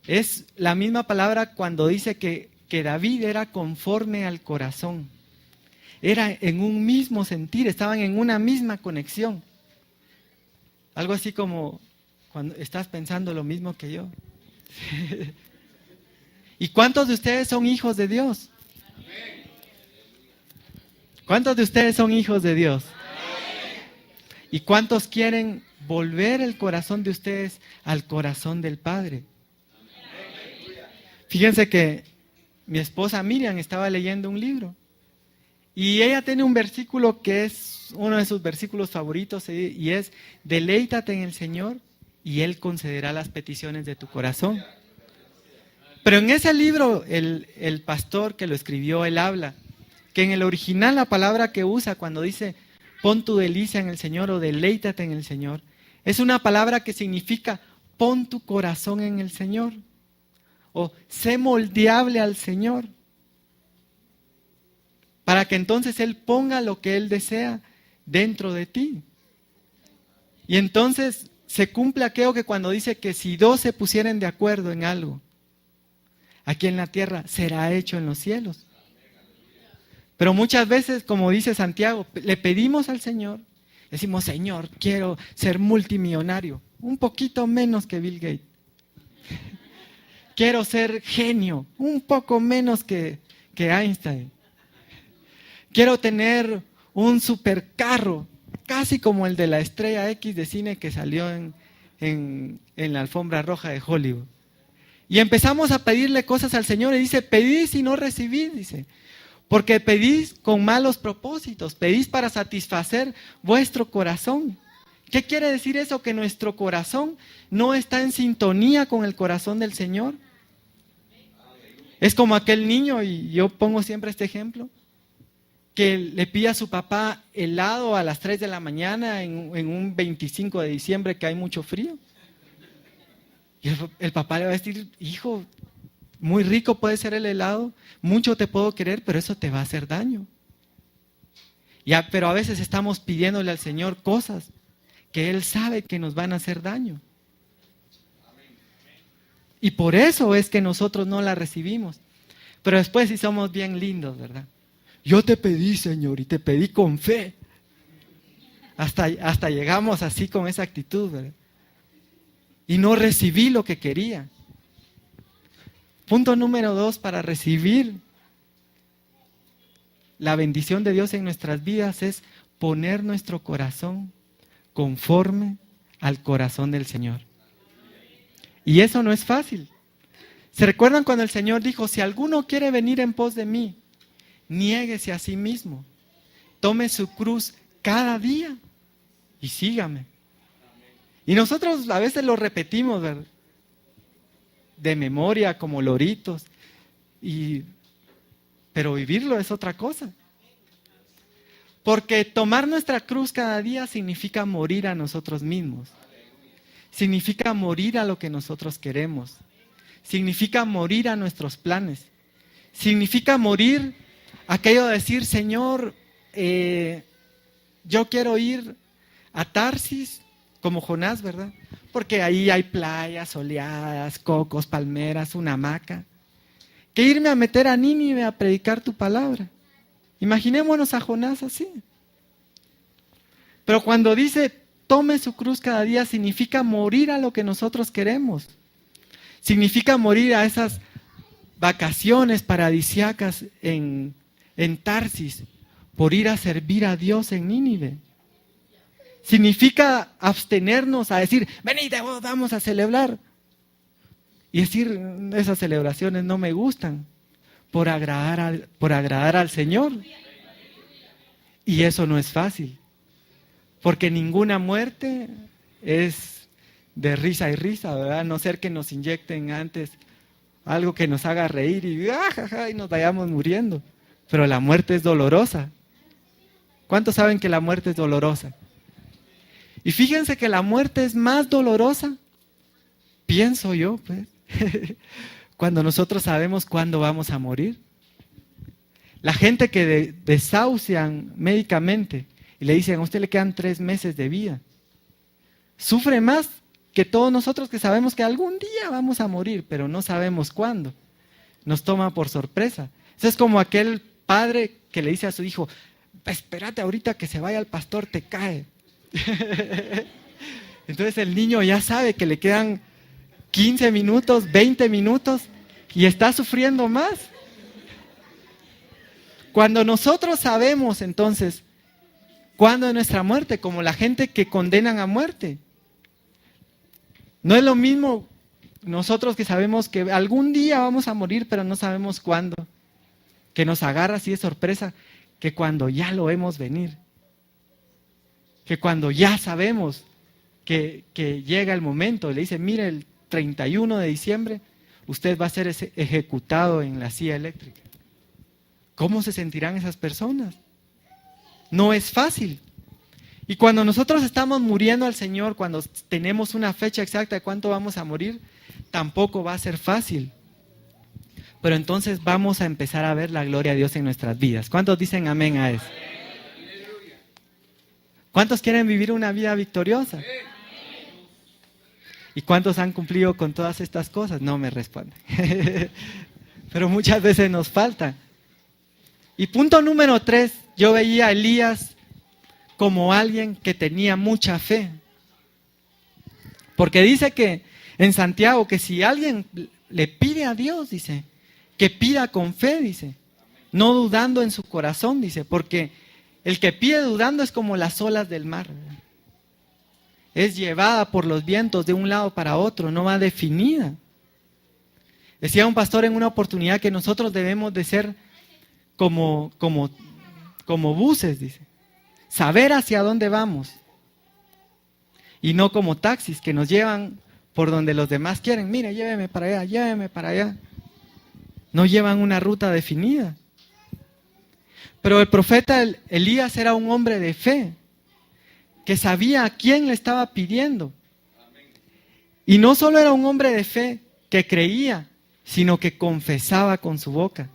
[SPEAKER 2] es la misma palabra cuando dice que David era conforme al corazón. Era en un mismo sentir, estaban en una misma conexión. Algo así como cuando estás pensando lo mismo que yo. ¿Y cuántos de ustedes son hijos de Dios? ¿Cuántos de ustedes son hijos de Dios? ¿Y cuántos quieren volver el corazón de ustedes al corazón del Padre? Fíjense que mi esposa Miriam estaba leyendo un libro y ella tiene un versículo que es uno de sus versículos favoritos y es: deleítate en el Señor y Él concederá las peticiones de tu corazón. Pero en ese libro el pastor que lo escribió, él habla que en el original la palabra que usa cuando dice pon tu delicia en el Señor o deleítate en el Señor, es una palabra que significa pon tu corazón en el Señor o sé moldeable al Señor, para que entonces Él ponga lo que Él desea dentro de ti. Y entonces se cumple aquello que cuando dice que si dos se pusieren de acuerdo en algo, aquí en la tierra será hecho en los cielos. Pero muchas veces, como dice Santiago, le pedimos al Señor, decimos: Señor, quiero ser multimillonario, un poquito menos que Bill Gates. Quiero ser genio, un poco menos que Einstein. Quiero tener un supercarro, casi como el de la estrella X de cine que salió en la alfombra roja de Hollywood. Y empezamos a pedirle cosas al Señor y dice: pedís y no recibís, dice. Porque pedís con malos propósitos, pedís para satisfacer vuestro corazón. ¿Qué quiere decir eso? Que nuestro corazón no está en sintonía con el corazón del Señor. Es como aquel niño, y yo pongo siempre este ejemplo, que le pide a su papá helado a las 3 de la mañana en un 25 de diciembre que hay mucho frío. Y el papá le va a decir: hijo, muy rico puede ser el helado, mucho te puedo querer, pero eso te va a hacer daño. Pero a veces estamos pidiéndole al Señor cosas que Él sabe que nos van a hacer daño. Y por eso es que nosotros no la recibimos. Pero después sí somos bien lindos, ¿verdad? Yo te pedí, Señor, y te pedí con fe. Hasta llegamos así con esa actitud, ¿verdad? Y no recibí lo que quería. Punto número 2 para recibir la bendición de Dios en nuestras vidas es poner nuestro corazón conforme al corazón del Señor. Y eso no es fácil. ¿Se recuerdan cuando el Señor dijo: si alguno quiere venir en pos de mí, niéguese a sí mismo, tome su cruz cada día y sígame? Y nosotros a veces lo repetimos, ¿verdad?, de memoria como loritos, pero vivirlo es otra cosa. Porque tomar nuestra cruz cada día significa morir a nosotros mismos. Significa morir a lo que nosotros queremos. Significa morir a nuestros planes. Significa morir aquello de decir: Señor, yo quiero ir a Tarsis como Jonás, ¿verdad? Porque ahí hay playas soleadas, cocos, palmeras, una hamaca. Que irme a meter a Nínive a predicar tu palabra. Imaginémonos a Jonás así. Pero cuando dice tome su cruz cada día, significa morir a lo que nosotros queremos. Significa morir a esas vacaciones paradisíacas en Tarsis por ir a servir a Dios en Nínive. Significa abstenernos a decir: venid, vamos a celebrar. Y decir: esas celebraciones no me gustan, por agradar al Señor. Y eso no es fácil, porque ninguna muerte es de risa y risa, ¿verdad? A no ser que nos inyecten antes algo que nos haga reír y nos vayamos muriendo. Pero la muerte es dolorosa. ¿Cuántos saben que la muerte es dolorosa? Y fíjense que la muerte es más dolorosa, pienso yo, pues, cuando nosotros sabemos cuándo vamos a morir. La gente que desahucian médicamente y le dicen, a usted le quedan 3 meses de vida, sufre más que todos nosotros que sabemos que algún día vamos a morir, pero no sabemos cuándo. Nos toma por sorpresa. Eso es como aquel padre que le dice a su hijo, espérate ahorita que se vaya el pastor, te cae. Entonces el niño ya sabe que le quedan 15 minutos, 20 minutos y está sufriendo más. Cuando nosotros sabemos entonces cuándo es nuestra muerte, como la gente que condenan a muerte. No es lo mismo nosotros que sabemos que algún día vamos a morir, pero no sabemos cuándo, que nos agarra así de sorpresa, que cuando ya lo vemos venir, que cuando ya sabemos que llega el momento, le dice, mire, el 31 de diciembre usted va a ser ejecutado en la silla eléctrica. ¿Cómo se sentirán esas personas? No es fácil. Y cuando nosotros estamos muriendo al Señor, cuando tenemos una fecha exacta de cuánto vamos a morir, tampoco va a ser fácil. Pero entonces vamos a empezar a ver la gloria de Dios en nuestras vidas. ¿Cuántos dicen amén a eso? ¿Cuántos quieren vivir una vida victoriosa? ¿Y cuántos han cumplido con todas estas cosas? No me responden. Pero muchas veces nos falta. Y punto número 3, yo veía a Elías como alguien que tenía mucha fe. Porque dice que en Santiago que si alguien le pide a Dios, dice, que pida con fe, dice, no dudando en su corazón, dice, porque el que pide dudando es como las olas del mar. Es llevada por los vientos de un lado para otro, no va definida. Decía un pastor en una oportunidad que nosotros debemos de ser como buses, dice. Saber hacia dónde vamos. Y no como taxis que nos llevan por donde los demás quieren. Mire, lléveme para allá, lléveme para allá. No llevan una ruta definida. Pero el profeta Elías era un hombre de fe, que sabía a quién le estaba pidiendo. Y no solo era un hombre de fe que creía, sino que confesaba con su boca.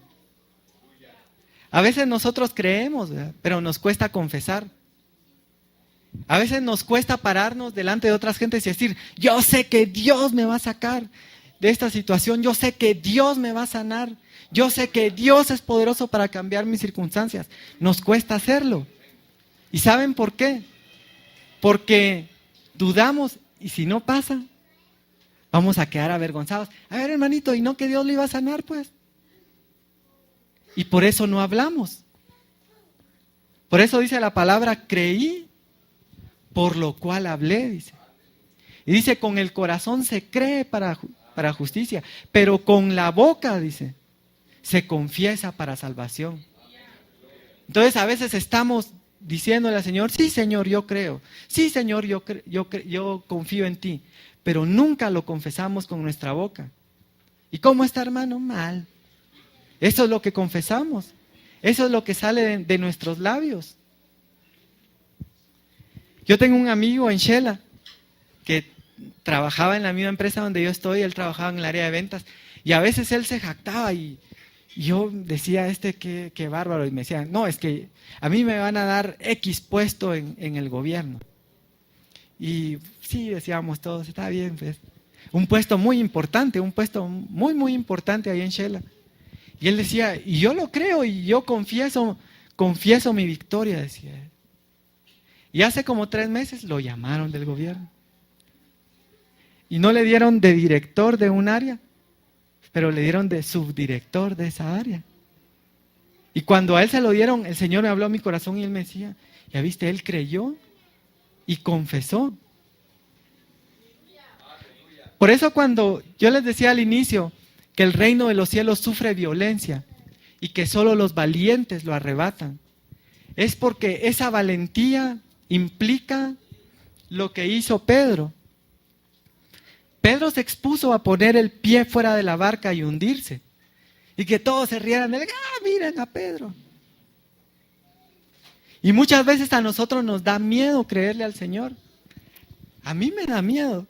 [SPEAKER 2] A veces nosotros creemos, ¿verdad? Pero nos cuesta confesar. A veces nos cuesta pararnos delante de otras gentes y decir, yo sé que Dios me va a sacar de esta situación, yo sé que Dios me va a sanar, yo sé que Dios es poderoso para cambiar mis circunstancias. Nos cuesta hacerlo. ¿Y saben por qué? Porque dudamos y si no pasa, vamos a quedar avergonzados. A ver, hermanito, ¿y no que Dios lo iba a sanar, pues? Y por eso no hablamos. Por eso dice la palabra, creí, por lo cual hablé, dice. Y dice, con el corazón se cree para justicia, pero con la boca, dice, se confiesa para salvación. Entonces a veces estamos diciéndole al Señor, sí Señor, yo creo, sí Señor, yo confío en ti, pero nunca lo confesamos con nuestra boca. ¿Y cómo está, hermano? Mal. Eso es lo que confesamos. Eso es lo que sale de nuestros labios. Yo tengo un amigo en Shela que trabajaba en la misma empresa donde yo estoy, él trabajaba en el área de ventas y a veces él se jactaba y yo decía, qué bárbaro, y me decía, no, es que a mí me van a dar X puesto en el gobierno. Y sí, decíamos todos, está bien, pues. Un puesto muy importante, un puesto muy, muy importante ahí en Shela. Y él decía, y yo lo creo y yo confieso mi victoria, decía él. Y hace como 3 meses lo llamaron del gobierno. Y no le dieron de director de un área, pero le dieron de subdirector de esa área. Y cuando a él se lo dieron, el Señor me habló a mi corazón y él me decía, ya viste, él creyó y confesó. Por eso cuando yo les decía al inicio que el reino de los cielos sufre violencia y que solo los valientes lo arrebatan, es porque esa valentía implica lo que hizo Pedro. Pedro se expuso a poner el pie fuera de la barca y hundirse. Y que todos se rieran de él. ¡Ah, miren a Pedro! Y muchas veces a nosotros nos da miedo creerle al Señor. A mí me da miedo.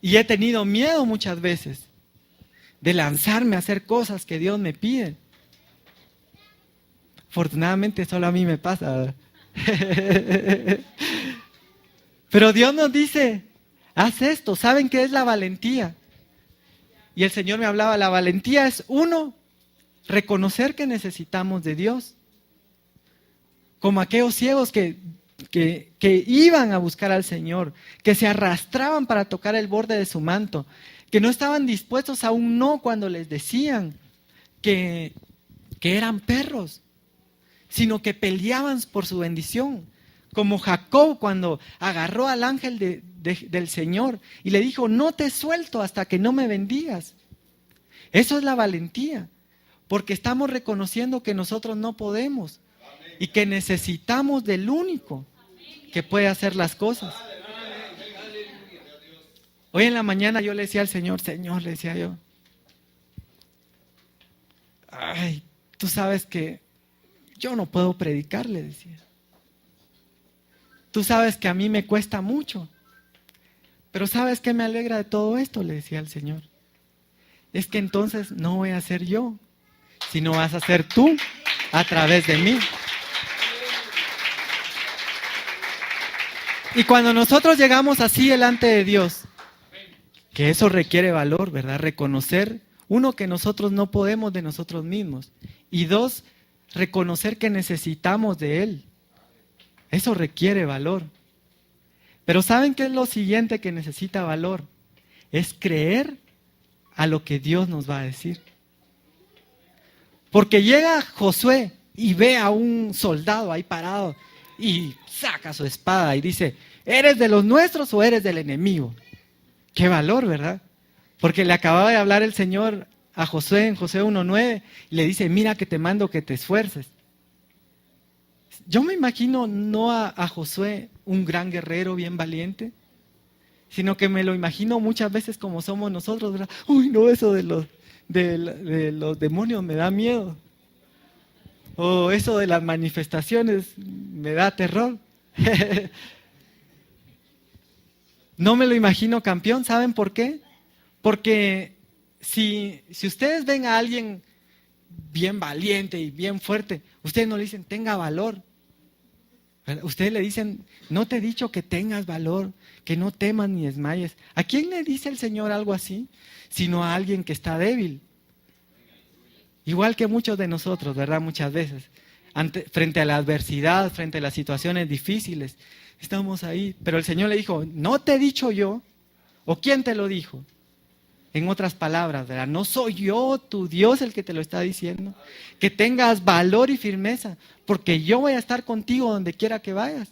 [SPEAKER 2] Y he tenido miedo muchas veces de lanzarme a hacer cosas que Dios me pide. Afortunadamente solo a mí me pasa. Pero Dios nos dice, haz esto. ¿Saben qué es la valentía? Y el Señor me hablaba, la valentía es uno, reconocer que necesitamos de Dios. Como aquellos ciegos que iban a buscar al Señor, que se arrastraban para tocar el borde de su manto, que no estaban dispuestos a un no cuando les decían que eran perros, sino que peleaban por su bendición. Como Jacob cuando agarró al ángel del Señor y le dijo, no te suelto hasta que no me bendigas. Eso es la valentía, porque estamos reconociendo que nosotros no podemos y que necesitamos del único que puede hacer las cosas. Hoy en la mañana yo le decía al Señor, Señor, le decía yo, ay, tú sabes que yo no puedo predicar, le decía. Tú sabes que a mí me cuesta mucho, pero ¿sabes qué me alegra de todo esto? Le decía al Señor. Es que entonces no voy a ser yo, sino vas a ser tú a través de mí. Y cuando nosotros llegamos así delante de Dios, que eso requiere valor, ¿verdad? Reconocer, uno, que nosotros no podemos de nosotros mismos. Y dos, reconocer que necesitamos de Él. Eso requiere valor. Pero ¿saben qué es lo siguiente que necesita valor? Es creer a lo que Dios nos va a decir. Porque llega Josué y ve a un soldado ahí parado y saca su espada y dice, ¿eres de los nuestros o eres del enemigo? Qué valor, ¿verdad? Porque le acababa de hablar el Señor a Josué en Josué 1:9 y le dice, mira que te mando que te esfuerces. Yo me imagino no a Josué un gran guerrero bien valiente, sino que me lo imagino muchas veces como somos nosotros, ¿verdad? Uy, no, eso de los demonios me da miedo. O eso de las manifestaciones me da terror. No me lo imagino campeón, ¿saben por qué? Porque si ustedes ven a alguien bien valiente y bien fuerte, ustedes no le dicen, tenga valor. Ustedes le dicen, no te he dicho que tengas valor, que no temas ni desmayes. ¿A quién le dice el Señor algo así? Sino a alguien que está débil. Igual que muchos de nosotros, ¿verdad? Muchas veces, frente a la adversidad, frente a las situaciones difíciles, estamos ahí. Pero el Señor le dijo, no te he dicho yo, ¿o quién te lo dijo? En otras palabras, ¿verdad? No soy yo, tu Dios, el que te lo está diciendo. Que tengas valor y firmeza, porque yo voy a estar contigo donde quiera que vayas.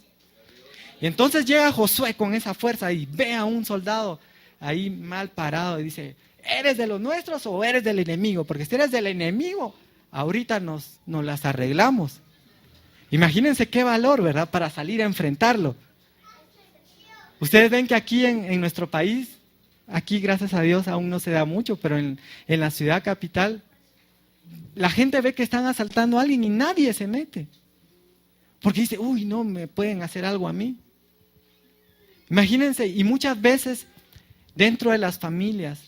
[SPEAKER 2] Y entonces llega Josué con esa fuerza y ve a un soldado ahí mal parado y dice, ¿eres de los nuestros o eres del enemigo? Porque si eres del enemigo, ahorita nos las arreglamos. Imagínense qué valor, ¿verdad? Para salir a enfrentarlo. Ustedes ven que aquí en nuestro país, aquí gracias a Dios aún no se da mucho, pero en la ciudad capital, la gente ve que están asaltando a alguien y nadie se mete. Porque dice, uy, no, me pueden hacer algo a mí. Imagínense, y muchas veces dentro de las familias,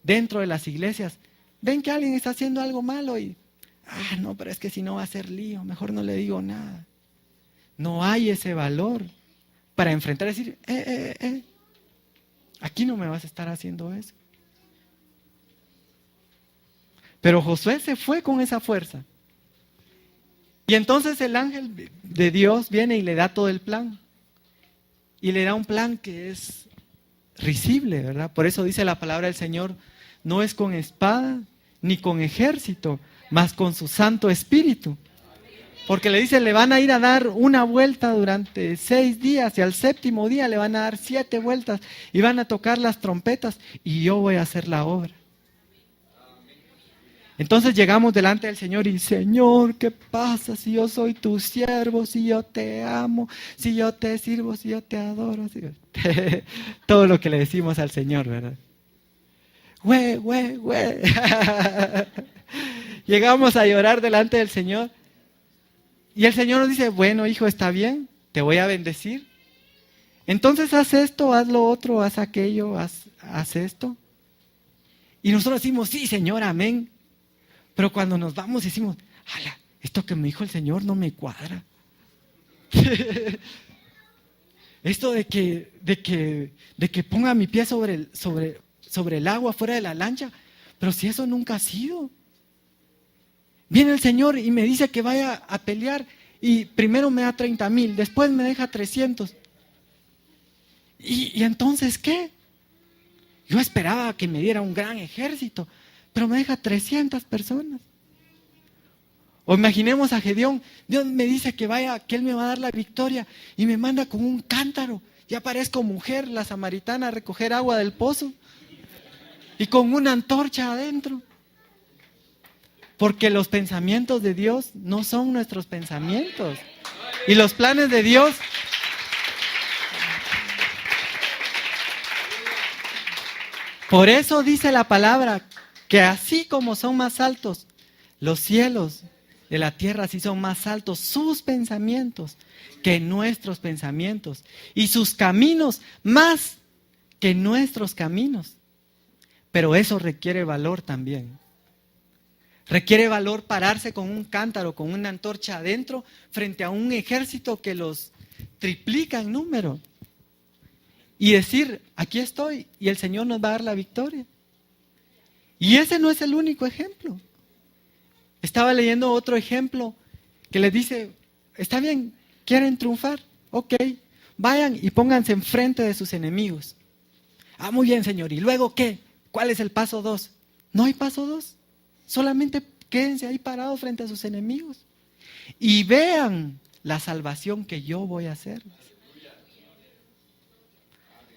[SPEAKER 2] dentro de las iglesias, ven que alguien está haciendo algo malo y, no, pero es que si no va a ser lío, mejor no le digo nada. No hay ese valor para enfrentar y decir, aquí no me vas a estar haciendo eso. Pero Josué se fue con esa fuerza. Y entonces el ángel de Dios viene y le da todo el plan. Y le da un plan que es risible, ¿verdad? Por eso dice la palabra del Señor, no es con espada ni con ejército, mas con su Santo Espíritu. Porque le dice, le van a ir a dar una vuelta durante 6 días y al 7º día le van a dar 7 vueltas y van a tocar las trompetas y yo voy a hacer la obra. Entonces llegamos delante del Señor y Señor, ¿qué pasa si yo soy tu siervo, si yo te amo, si yo te sirvo, si yo te adoro? Todo lo que le decimos al Señor, ¿verdad? Güey. Llegamos a llorar delante del Señor y el Señor nos dice, bueno hijo, está bien, te voy a bendecir. Entonces haz esto, haz lo otro, haz aquello, haz esto. Y nosotros decimos, sí Señor, amén. Pero cuando nos vamos decimos, ala, esto que me dijo el Señor no me cuadra. Esto de que ponga mi pie sobre el agua fuera de la lancha, pero si eso nunca ha sido. Viene el Señor y me dice que vaya a pelear y primero me da 30,000, después me deja 300. ¿Y entonces qué? Yo esperaba que me diera un gran ejército, pero me deja 300 personas. O imaginemos a Gedeón, Dios me dice que vaya, que Él me va a dar la victoria y me manda con un cántaro. Ya parezco mujer, la samaritana, a recoger agua del pozo y con una antorcha adentro. Porque los pensamientos de Dios no son nuestros pensamientos. Y los planes de Dios por eso dice la palabra que así como son más altos los cielos de la tierra, así son más altos sus pensamientos que nuestros pensamientos y sus caminos más que nuestros caminos. Pero eso requiere valor también. Requiere valor pararse con un cántaro, con una antorcha adentro, frente a un ejército que los triplica en número. Y decir, aquí estoy, y el Señor nos va a dar la victoria. Y ese no es el único ejemplo. Estaba leyendo otro ejemplo que les dice, está bien, quieren triunfar, ok, vayan y pónganse enfrente de sus enemigos. Ah, muy bien, Señor, ¿y luego qué? ¿Cuál es el paso 2? No hay paso 2. Solamente quédense ahí parados frente a sus enemigos y vean la salvación que yo voy a hacer.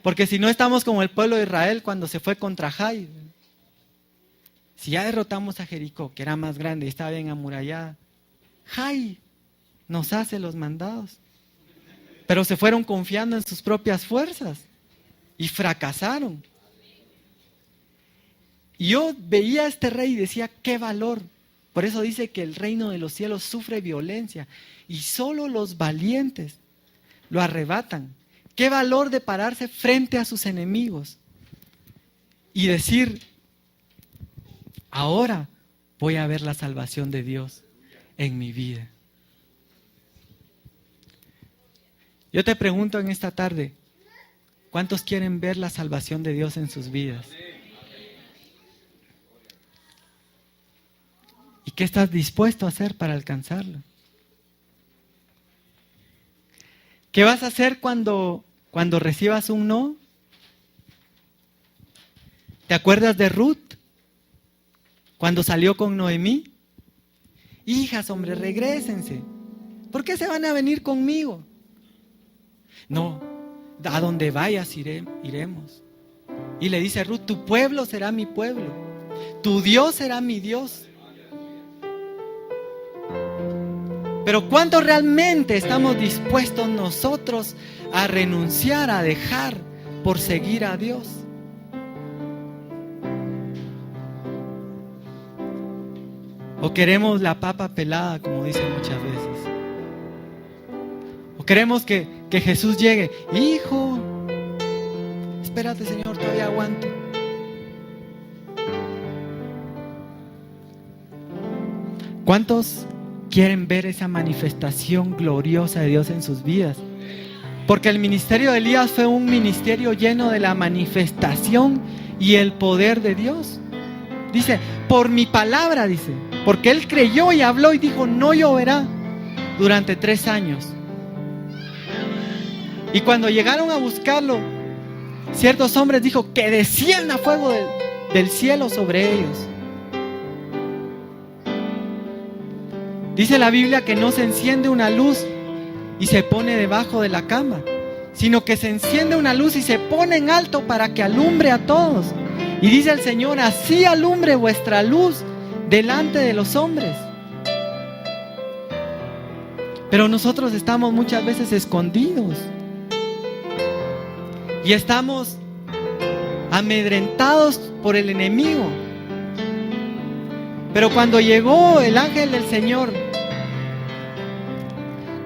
[SPEAKER 2] Porque si no estamos como el pueblo de Israel cuando se fue contra Jai. Si ya derrotamos a Jericó, que era más grande y estaba bien amurallada, Jai nos hace los mandados. Pero se fueron confiando en sus propias fuerzas y fracasaron. Y yo veía a este rey y decía, qué valor. Por eso dice que el reino de los cielos sufre violencia y solo los valientes lo arrebatan. Qué valor de pararse frente a sus enemigos y decir, ahora voy a ver la salvación de Dios en mi vida. Yo te pregunto en esta tarde, ¿cuántos quieren ver la salvación de Dios en sus vidas? ¿Y qué estás dispuesto a hacer para alcanzarlo? ¿Qué vas a hacer cuando recibas un no? ¿Te acuerdas de Ruth? Cuando salió con Noemí. Hijas, hombre, regrésense. ¿Por qué se van a venir conmigo? No, a donde vayas iremos. Y le dice Ruth, tu pueblo será mi pueblo, tu Dios será mi Dios. Pero ¿cuánto realmente estamos dispuestos nosotros a renunciar, a dejar por seguir a Dios? ¿O queremos la papa pelada, como dicen muchas veces? ¿O queremos que Jesús llegue? Hijo, espérate, Señor, todavía aguanto. ¿Cuántos quieren ver esa manifestación gloriosa de Dios en sus vidas? Porque el ministerio de Elías fue un ministerio lleno de la manifestación y el poder de Dios. Dice, por mi palabra, dice, porque él creyó y habló y dijo, no lloverá durante 3 años. Y cuando llegaron a buscarlo, ciertos hombres dijo que descienda fuego del cielo sobre ellos. Dice la Biblia que no se enciende una luz y se pone debajo de la cama, sino que se enciende una luz y se pone en alto para que alumbre a todos. Y dice el Señor, así alumbre vuestra luz delante de los hombres. Pero nosotros estamos muchas veces escondidos y estamos amedrentados por el enemigo. Pero cuando llegó el ángel del Señor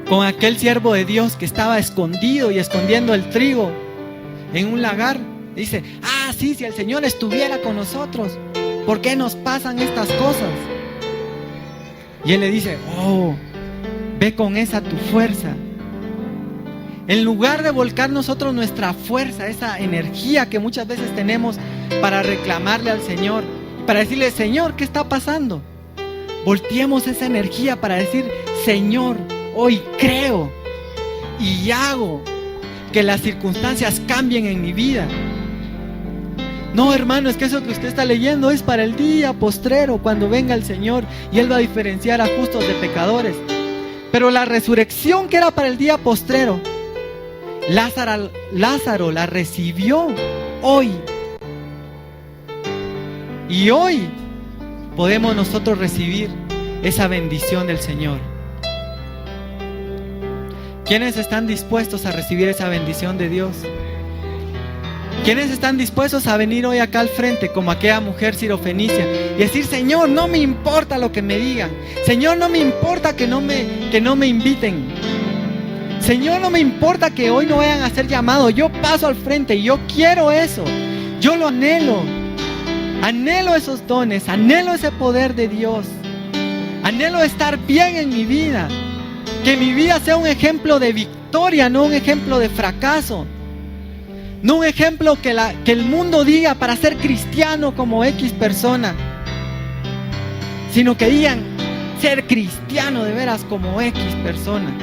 [SPEAKER 2] con aquel siervo de Dios que estaba escondido y escondiendo el trigo en un lagar, dice, sí, si el Señor estuviera con nosotros, ¿por qué nos pasan estas cosas? Y Él le dice, oh, ve con esa tu fuerza. En lugar de volcar nosotros nuestra fuerza, esa energía que muchas veces tenemos para reclamarle al Señor, para decirle, Señor, ¿qué está pasando? Volteemos esa energía para decir, Señor, hoy creo y hago que las circunstancias cambien en mi vida. No, hermano, es que eso que usted está leyendo es para el día postrero, cuando venga el Señor y Él va a diferenciar a justos de pecadores. Pero la resurrección que era para el día postrero, Lázaro la recibió hoy. Y hoy podemos nosotros recibir esa bendición del Señor. ¿Quiénes están dispuestos a recibir esa bendición de Dios? ¿Quiénes están dispuestos a venir hoy acá al frente como aquella mujer sirofenicia y decir, Señor, no me importa lo que me digan, Señor, no me importa que no me inviten, Señor, no me importa que hoy no vayan a ser llamados, yo paso al frente y yo quiero eso, yo lo anhelo esos dones, anhelo ese poder de Dios, anhelo estar bien en mi vida, que mi vida sea un ejemplo de victoria, no un ejemplo de fracaso. No un ejemplo que el mundo diga para ser cristiano como X persona, sino que digan ser cristiano de veras como X persona.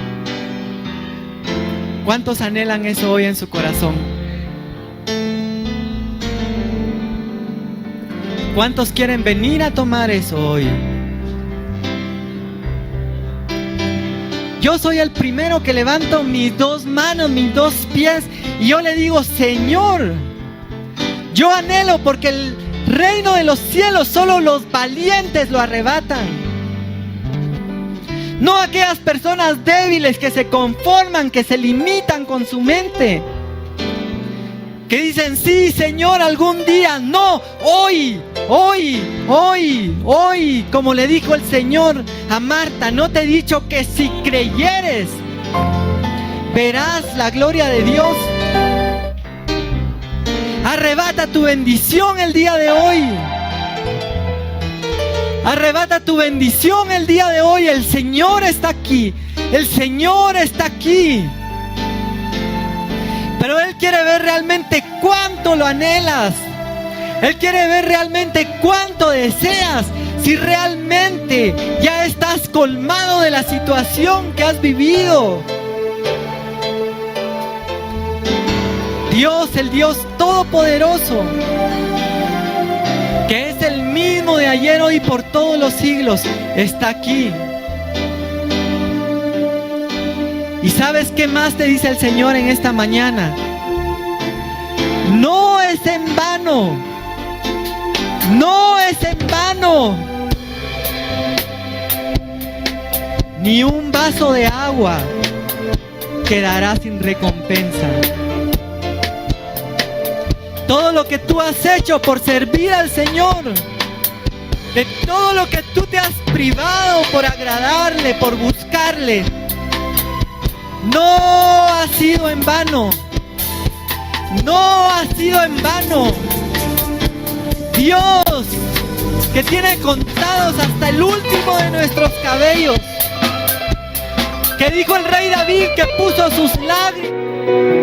[SPEAKER 2] ¿Cuántos anhelan eso hoy en su corazón? ¿Cuántos quieren venir a tomar eso hoy? Yo soy el primero que levanto mis dos manos, mis dos pies, y yo le digo, Señor, yo anhelo, porque el reino de los cielos solo los valientes lo arrebatan. No aquellas personas débiles que se conforman, que se limitan con su mente, que dicen, sí, Señor, algún día. No, hoy, como le dijo el Señor a Marta, no te he dicho que si creyeres verás la gloria de Dios. Arrebata tu bendición el día de hoy. Arrebata tu bendición el día de hoy. El Señor está aquí. El Señor está aquí. Pero Él quiere ver realmente cuánto lo anhelas. Él quiere ver realmente cuánto deseas. Si realmente ya estás colmado de la situación que has vivido. Dios, el Dios todopoderoso, que es el mismo de ayer, hoy y por todos los siglos, está aquí. ¿Y sabes qué más te dice el Señor en esta mañana? No es en vano. No es en vano. Ni un vaso de agua quedará sin recompensa. Todo lo que tú has hecho por servir al Señor, de todo lo que tú te has privado por agradarle, por buscarle, no ha sido en vano. No ha sido en vano. Dios, que tiene contados hasta el último de nuestros cabellos, que dijo el rey David que puso sus lágrimas